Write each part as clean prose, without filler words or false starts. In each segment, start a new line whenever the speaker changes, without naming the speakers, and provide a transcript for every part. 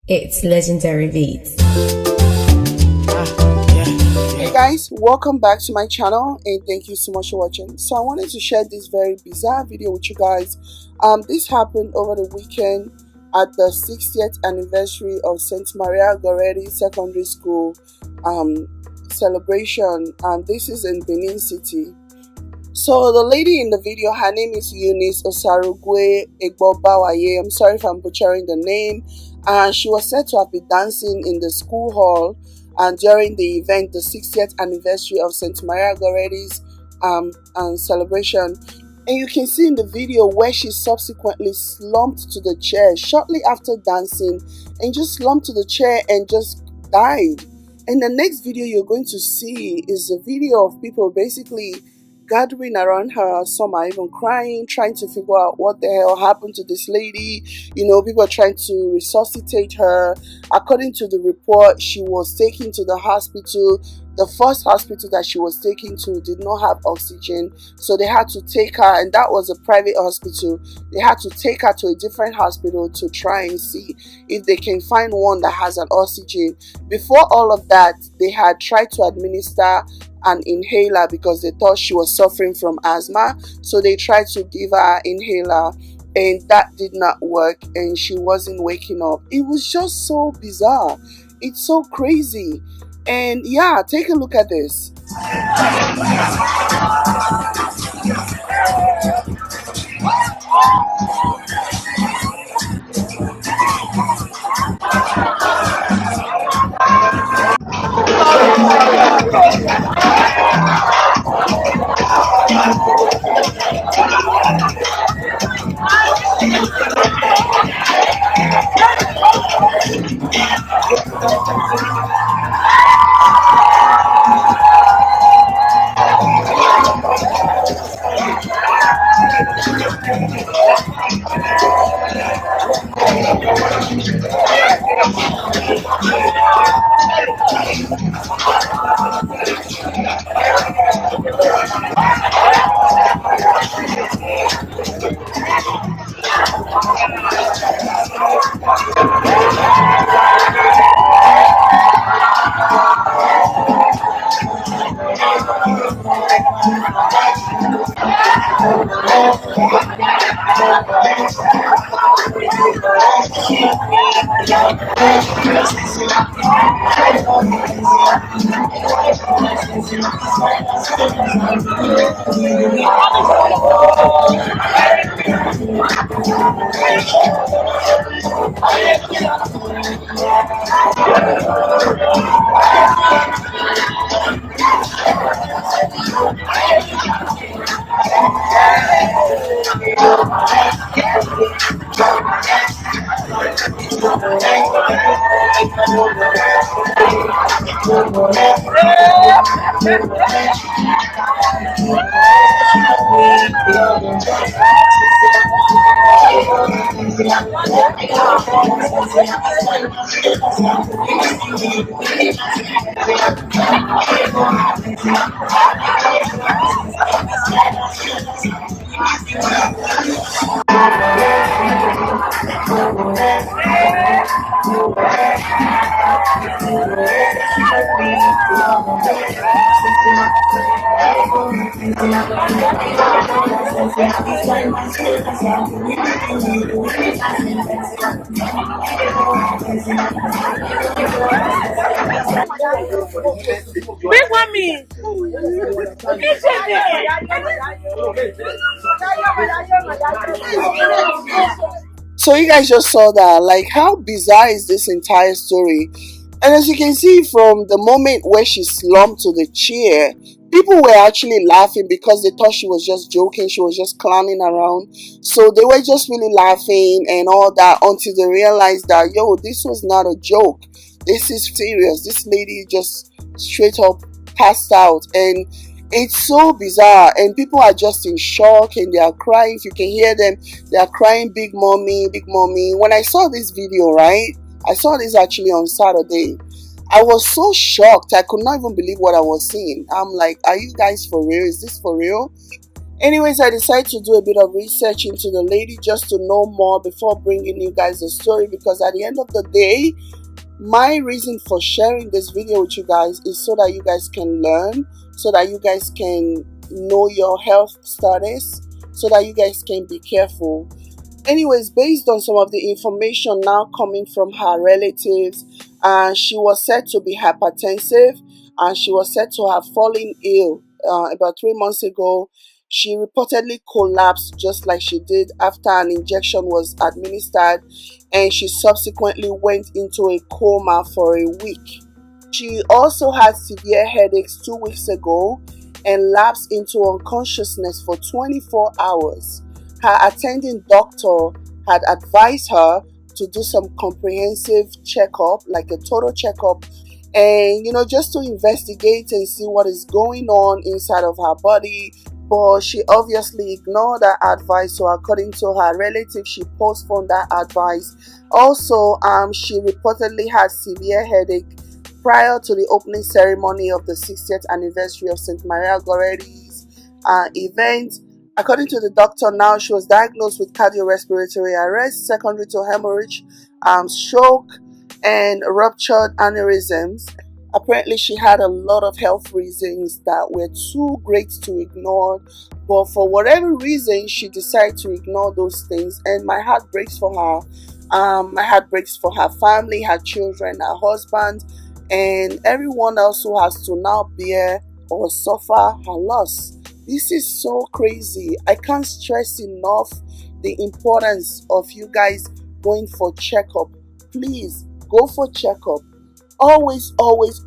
It's Legendary Beats.
Hey guys, welcome back to my channel and thank you so much for watching. So I wanted to share this very bizarre video with you guys. This happened over the weekend at the 60th anniversary of St. Maria Goretti Secondary School celebration. This is in Benin City. So the lady in the video, her name is Eunice Osarugwe Egbobawaye. I'm sorry if I'm butchering the name. And she was said to have been dancing in the school hall and during the event, the 60th anniversary of St. Maria Goretti's celebration. And you can see in the video where she subsequently slumped to the chair shortly after dancing and just slumped to the chair and just died. And the next video you're going to see is a video of people basically gathering around her. Some are even crying, trying to figure out what the hell happened to this lady. You know, people are trying to resuscitate her. According to the report, she was taken to the hospital. The first hospital that she was taken to did not have oxygen, so they had to take her, and that was a private hospital. They had to take her to a different hospital to try and see if they can find one that has an oxygen. Before all of that, they had tried to administer an inhaler because they thought she was suffering from asthma, so they tried to give her an inhaler and that did not work and she wasn't waking up. It was just so bizarre. It's so crazy. And yeah, take a look at this.
Big one me.
So you guys just saw that. Like, how bizarre is this entire story? And as you can see from the moment where she slumped to the chair, people were actually laughing because they thought she was just joking, she was just clowning around. So they were just really laughing and all that until they realized that, yo, this was not a joke. This is serious. This lady just straight up passed out. And it's so bizarre, and people are just in shock and they are crying. If you can hear them, they are crying, big mommy, big mommy. When I saw this video, right, I saw this actually on Saturday, I was so shocked. I could not even believe what I was seeing. I'm like, are you guys for real? Is this for real? Anyways, I decided to do a bit of research into the lady just to know more before bringing you guys the story, because at the end of the day, my reason for sharing this video with you guys is so that you guys can learn, so that you guys can know your health status, so that you guys can be careful. Anyways, based on some of the information now coming from her relatives, she was said to be hypertensive, and she was said to have fallen ill about 3 months ago. She reportedly collapsed just like she did after an injection was administered, and she subsequently went into a coma for a week. She also had severe headaches 2 weeks ago and lapsed into unconsciousness for 24 hours. Her attending doctor had advised her to do some comprehensive checkup, like a total checkup, and just to investigate and see what is going on inside of her body. But she obviously ignored that advice, so according to her relative, she postponed that advice. Also, she reportedly had severe headache prior to the opening ceremony of the 60th anniversary of St. Maria Goretti's event. According to the doctor, now she was diagnosed with cardiorespiratory arrest secondary to hemorrhage, stroke, and ruptured aneurysms. Apparently, she had a lot of health reasons that were too great to ignore, but for whatever reason, she decided to ignore those things, and my heart breaks for her. My heart breaks for her family, her children, her husband, and everyone else who has to now bear or suffer her loss. This is so crazy. I can't stress enough the importance of you guys going for checkup. Please go for checkup. Always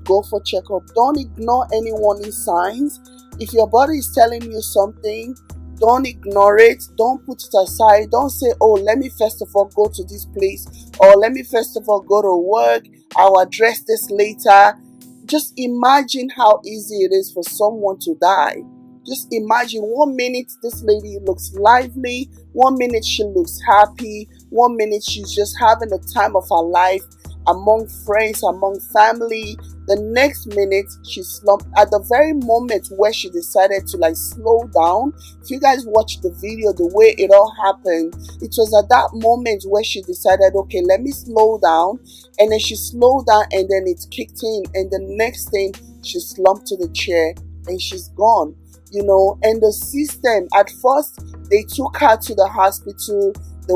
go for checkup. Don't ignore any warning signs. If your body is telling you something, don't ignore it. Don't put it aside. Don't say, oh, let me first of all go to this place, or let me first of all go to work. I'll address this later. Just imagine how easy it is for someone to die. Just imagine, 1 minute this lady looks lively, 1 minute she looks happy, 1 minute she's just having the time of her life among friends, among family. The next minute she slumped. At the very moment where she decided to slow down, if you guys watch the video, the way it all happened, it was at that moment where she decided, okay, let me slow down. And then she slowed down, and then it kicked in, and the next thing, she slumped to the chair and she's gone. And the system, at first they took her to the hospital, the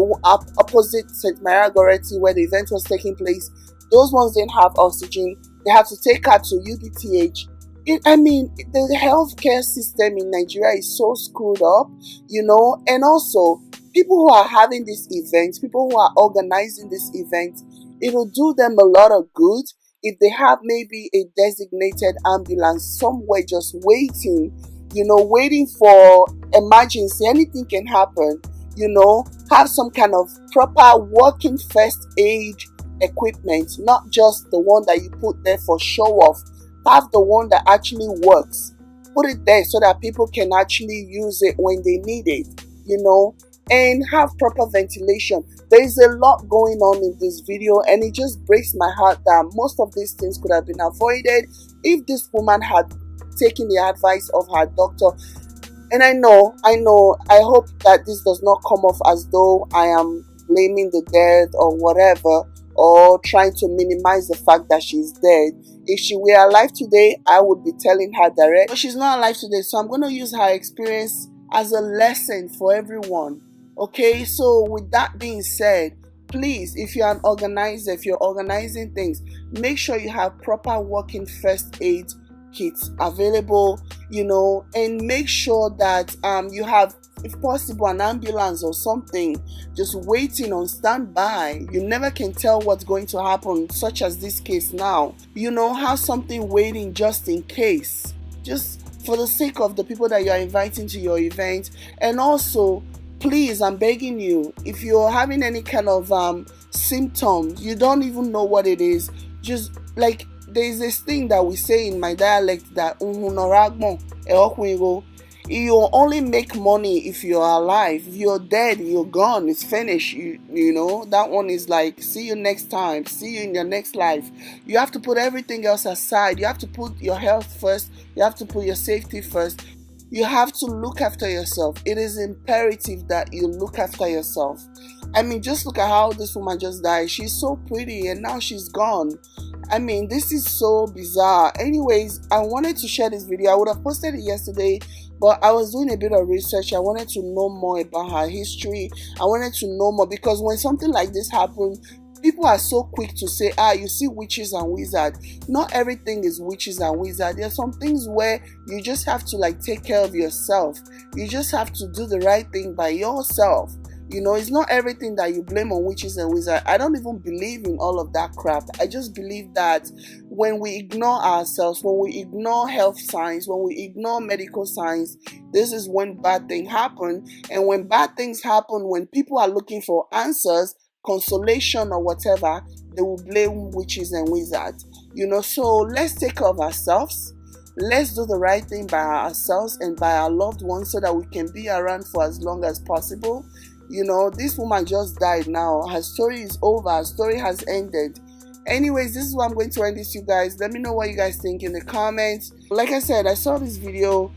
opposite St. Maria Goretti, where the event was taking place. Those ones didn't have oxygen. They had to take her to UDTH. The healthcare system in Nigeria is so screwed up, and also people who are having this event, people who are organizing this event, it will do them a lot of good if they have maybe a designated ambulance somewhere just waiting, waiting for emergency. Anything can happen. Have some kind of proper working first aid equipment, not just the one that you put there for show off. Have the one that actually works. Put it there so that people can actually use it when they need it, and have proper ventilation. There is a lot going on in this video, and it just breaks my heart that most of these things could have been avoided if this woman had taken the advice of her doctor. And I hope that this does not come off as though I am blaming the dead or whatever, or trying to minimize the fact that she's dead. If she were alive today, I would be telling her direct. But she's not alive today, so I'm going to use her experience as a lesson for everyone. Okay, so with that being said, please, if you're an organizer, if you're organizing things, make sure you have proper working first aid kits available, and make sure that you have, if possible, an ambulance or something just waiting on standby. You never can tell what's going to happen, such as this case now. Have something waiting just in case, just for the sake of the people that you're inviting to your event. And also, please, I'm begging you, if you're having any kind of symptoms, you don't even know what it is, just there's this thing that we say in my dialect that you only make money if you're alive. If you're dead, you're gone, it's finished. That one is see you next time, see you in your next life. You have to put everything else aside. You have to put your health first. You have to put your safety first. You have to look after yourself. It is imperative that you look after yourself. I mean, just look at how this woman just died. She's so pretty and now she's gone. I mean, this is so bizarre. Anyways, I wanted to share this video. I would have posted it yesterday, but I was doing a bit of research. I wanted to know more about her history. I wanted to know more because when something like this happens, people are so quick to say, you see witches and wizards. Not everything is witches and wizards. There are some things where you just have to like take care of yourself. You just have to do the right thing by yourself. You know, it's not everything that you blame on witches and wizards. I don't even believe in all of that crap. I just believe that when we ignore ourselves, when we ignore health signs, when we ignore medical signs, this is when bad things happen. And when bad things happen, when people are looking for answers, consolation or whatever, they will blame witches and wizards. You know, so let's take care of ourselves. Let's do the right thing by ourselves and by our loved ones so that we can be around for as long as possible. You know, this woman just died now. Her story is over. Her story has ended. Anyways, this is where I'm going to end this, you guys. Let me know what you guys think in the comments. Like I said, I saw this video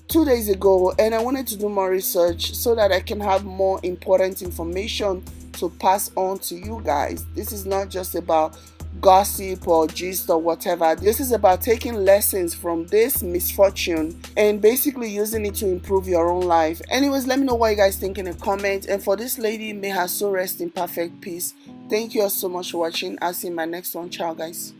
2 days ago and I wanted to do more research so that I can have more important information to pass on to you guys. This is not just about gossip or gist or whatever. This is about taking lessons from this misfortune and basically using it to improve your own life. Anyways, let me know what you guys think in the comments. And for this lady, may her soul rest in perfect peace. Thank you all so much for watching. I'll see you in my next one. Ciao, guys.